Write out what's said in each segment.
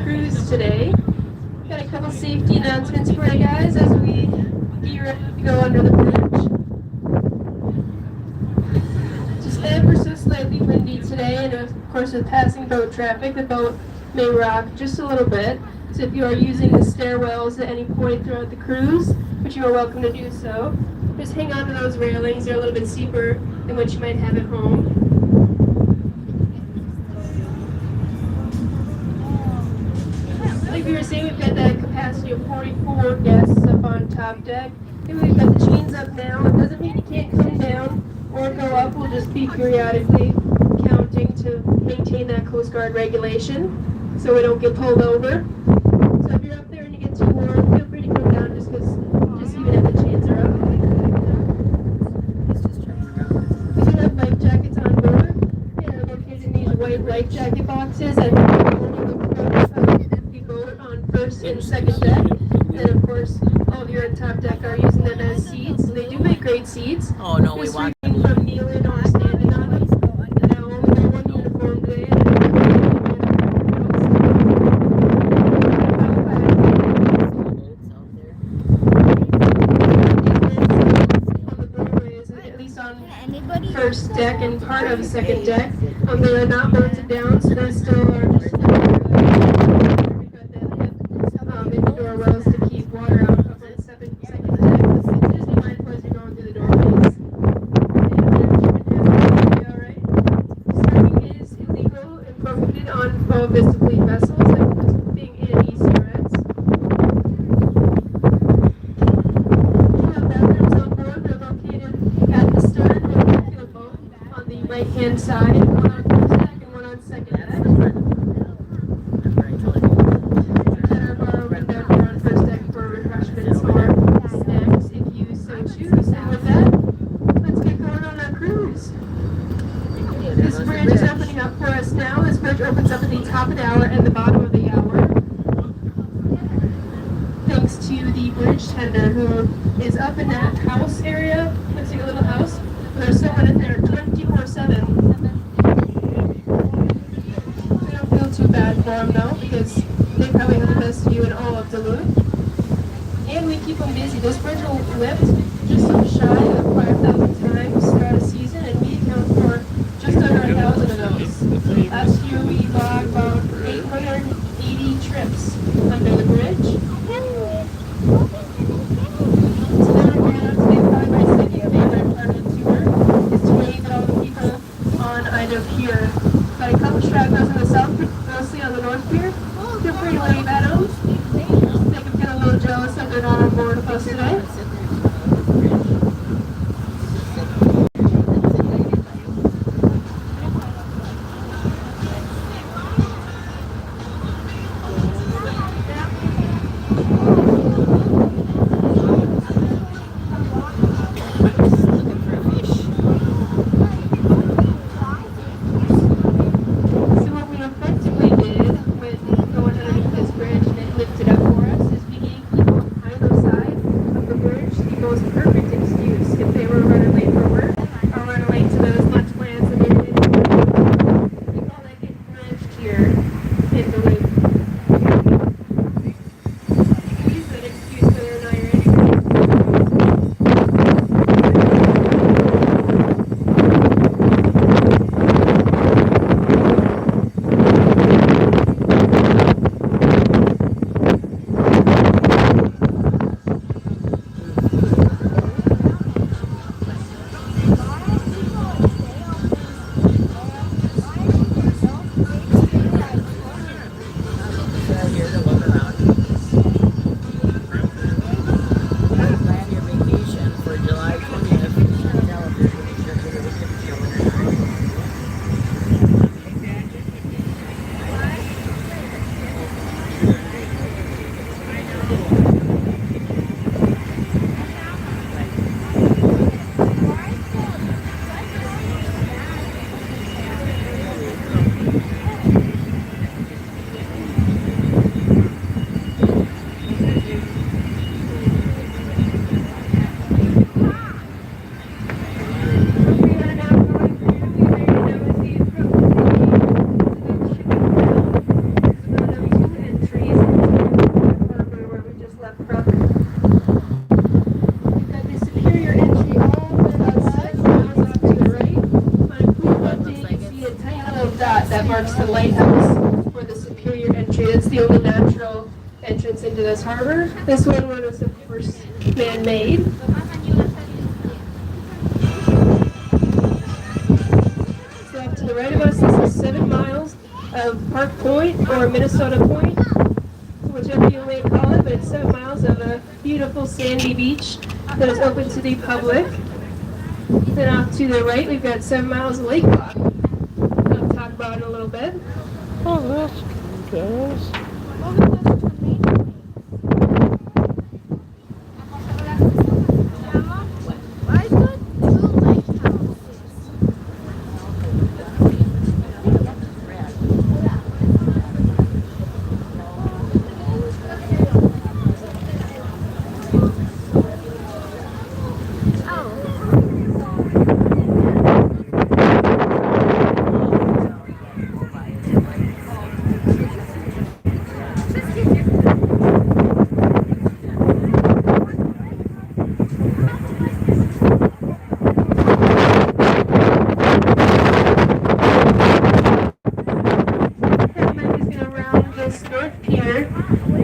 cruise today. Got a couple safety announcements for you guys as we gear up to go under the bridge. Just ever so slightly windy today, and of course with passing boat traffic, the boat may rock just a little bit. So if you are using the stairwells at any point throughout the cruise, which you are welcome to do so, just hang on to those railings. They're a little bit steeper than what you might have at home. Like we were saying, we've got that capacity of 44 guests up on top deck. And we've got the chains up now. It doesn't mean you can't come down or go up. We'll just be periodically counting to maintain that Coast Guard regulation so we don't get pulled over. So if you're up there and you get too warm, feel free to come down just even if the chains are up. We do have life jackets on board. They are located in these white life jacket boxes at the boat on first and second deck. And of course, all of you on top deck are using them as seats. They do make great seats. Oh no, we want from kneeling or standing on them. And I only wear one uniform today. At least on first deck and part of the second deck. They are not bolted down, so they still are just in the door wells to keep water out of the second deck. So just be mindful as you're going through the doorways. Alright. Snorkeling is illegal and prohibited on all Vista fleet vessels, including and ECRS. We have bathrooms on board. They're located at the stern of the boat on the right-hand side, one on first deck and one on second deck. Opens up at the top of the hour and the bottom of the hour. Thanks to the bridge tender who is up in that house area. Looks like a little house. There's someone in there 24/7. I don't feel too bad for them though, because they probably have the best view in all of Duluth. And we keep them busy. This bridge will lift just so shy of 5,000 times throughout a season, and we account for just under 1,000 of those. Last year we logged about 880 trips under the bridge. So now we're going out today, probably my second favorite part of the tour is to wave at all the people on either pier. Got a couple stragglers in the south, mostly on the north pier. Feel free to wave at them. Make them get a little jealous that they're not on board with us today. marks the lighthouse for the Superior entry. It's the only natural entrance into this harbor. This one was, of course, man-made. So up to the right of us, this is 7 miles of Park Point or Minnesota Point, whichever you may call it, but it's 7 miles of a beautiful sandy beach that is open to the public. Then off to the right, we've got 7 miles of lake walk. I'll talk about it a little bit. Oh, that's good, guys.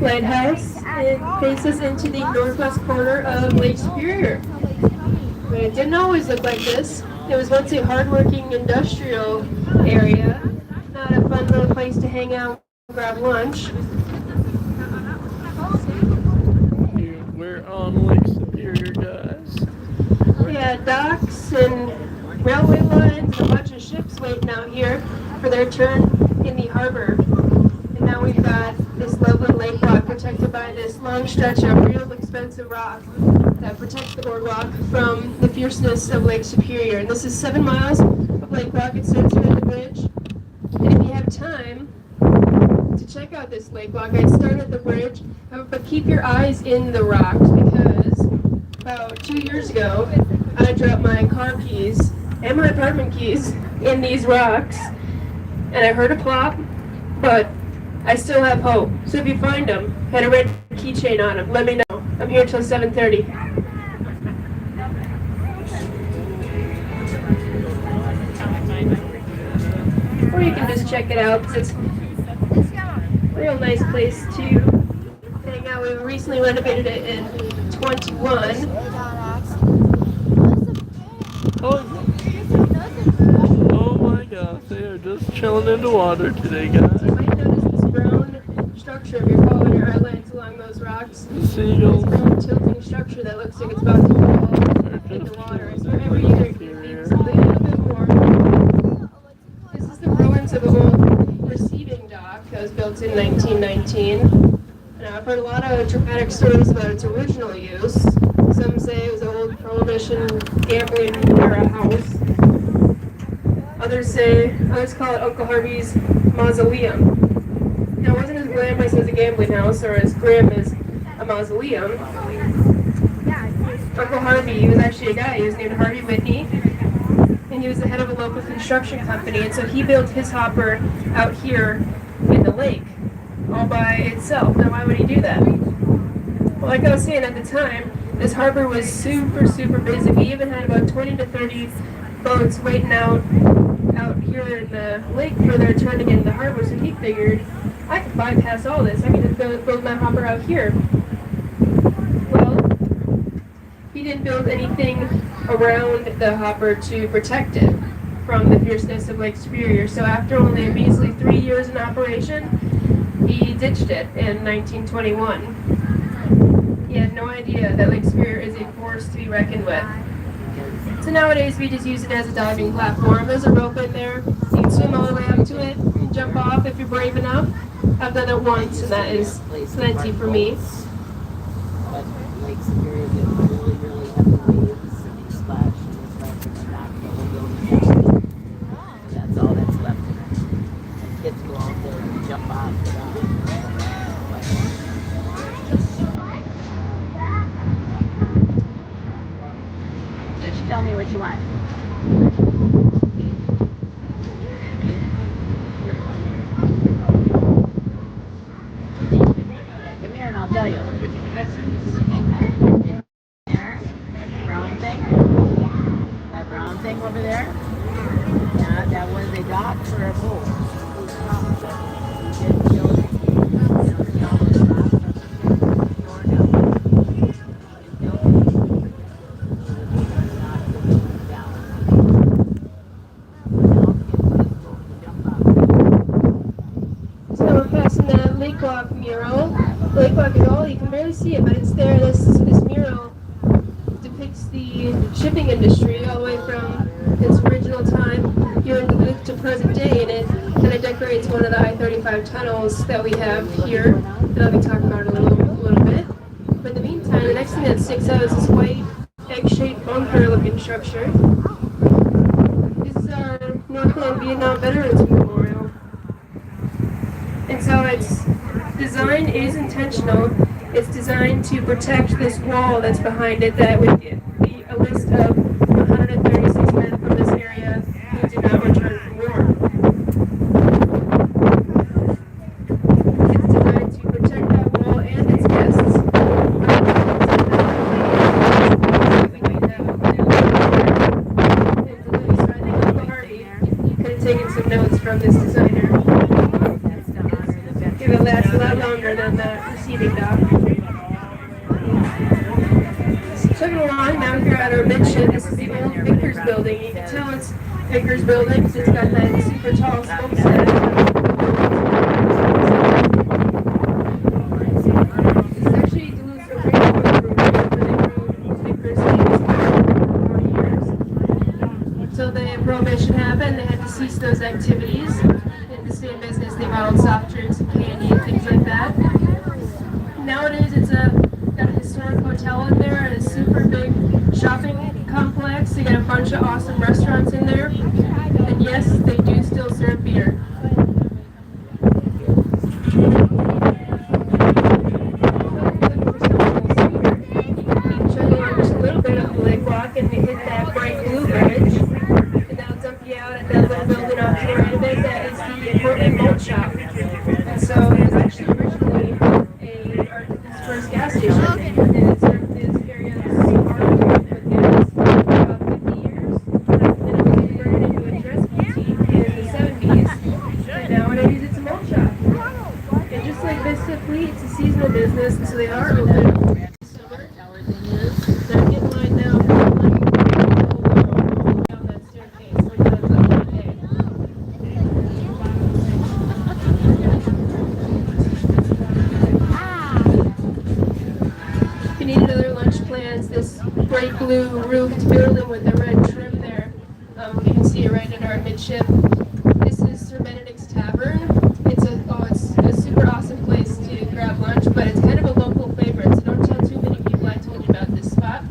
Lighthouse. It faces into the northwest corner of Lake Superior. But it didn't always look like this. It was once a hardworking industrial area, not a fun little place to hang out and grab lunch. We're on Lake Superior, guys. Yeah, docks and railway lines, and a bunch of ships waiting out here for their turn in the harbor. And now we've got this lovely lake walk protected by this long stretch of real expensive rock that protects the boardwalk from the fierceness of Lake Superior. And this is 7 miles of lake walk. It starts here at the bridge. And if you have time to check out this lake walk, I'd start at the bridge, but keep your eyes in the rocks because about 2 years ago, I dropped my car keys and my apartment keys in these rocks, and I heard a plop, but I still have hope. So if you find them, had a red keychain on them, let me know. I'm here till 7:30. Or you can just check it out because it's a real nice place to hang out. We recently renovated it in 21. Oh my gosh, they are just chilling in the water today, guys. You might notice this brown structure if you're following your outlines along those rocks. Seagulls. This brown tilting structure that looks like it's about to fall in the water. So every year it needs a little bit more. This is the ruins of an old receiving dock that was built in 1919. Now, I've heard a lot of dramatic stories about its original use. Some say it was an old Prohibition gambling era house. Others call it Uncle Harvey's mausoleum. Now, it wasn't as glamorous as a gambling house or as grim as a mausoleum. Uncle Harvey, he was actually a guy. He was named Harvey Whitney, and he was the head of a local construction company. And so he built his hopper out here in the lake, all by itself. Now, why would he do that? Well, like I was saying, at the time, this harbor was super, super busy. We even had about 20 to 30 boats waiting out here in the lake for their turn to get in the harbor. So he figured, I could bypass all this. I could just build my hopper out here. Well, he didn't build anything around the hopper to protect it from the fierceness of Lake Superior. So after only a measly 3 years in operation, he ditched it in 1921. He had no idea that Lake Superior is a force to be reckoned with. So nowadays we just use it as a diving platform. There's a rope in there. You can swim all the way up to it and jump off if you're brave enough. I've done it once and that is plenty for me. But Lake Superior gets really, really heavy waves and they splash and knock the whole building down. That's all that's left in it. And kids go out there and jump off the dock. Just tell me what you want. Come here and I'll tell you. There, brown thing. That brown thing over there. Yeah, that was a dock for a boat. mural. Lake Waukega, you can barely see it, but it's there. This mural depicts the shipping industry all the way from its original time here in Duluth to present day, and it kind of decorates one of the I-35 tunnels that we have here that I'll be talking about in a little bit. But in the meantime, the next thing that sticks out is this white egg-shaped bunker-looking structure. This is our Northland Vietnam Veterans Memorial. And so its design is intentional. It's designed to protect this wall that's behind it that would be a list of 136 men from this area who did not return from war. It's designed to protect that wall and its guests. Taking some notes from this designer. It will last a lot longer than the receiving dock. Chugging along, now here at our midship, this is the old Vickers building. You can tell it's Vickers building because it's got that super tall smokestack. This is actually Duluth's original brewery where they brewed Vickers for 40 years. Until the Prohibition happened, they had to cease those activities. In the same business, they bottled soft drinks and candy and things like that. Nowadays, it's got a historic hotel in there and a super big shopping complex. They got a bunch of awesome restaurants in there. And yes, they do still serve beer. Chugging on just a little bit of the lake walk and we hit that bright blue bridge. Out at that little building off to the right of it, that is the Portland Malt Shop. And so it was actually originally Arkansas's first gas station. And it served this area with gas for about 50 years. Then it was converted into a dress boutique in the 70s. And nowadays it's a malt shop. And just like Vista Fleet, it's a seasonal business, and so they are open in the summer. They're getting lined now for this bright blue roofed building with the red trim there. You can see it right at our midship. This is Sir Benedict's Tavern. It's a super awesome place to grab lunch, but it's kind of a local favorite, so don't tell too many people I told you about this spot.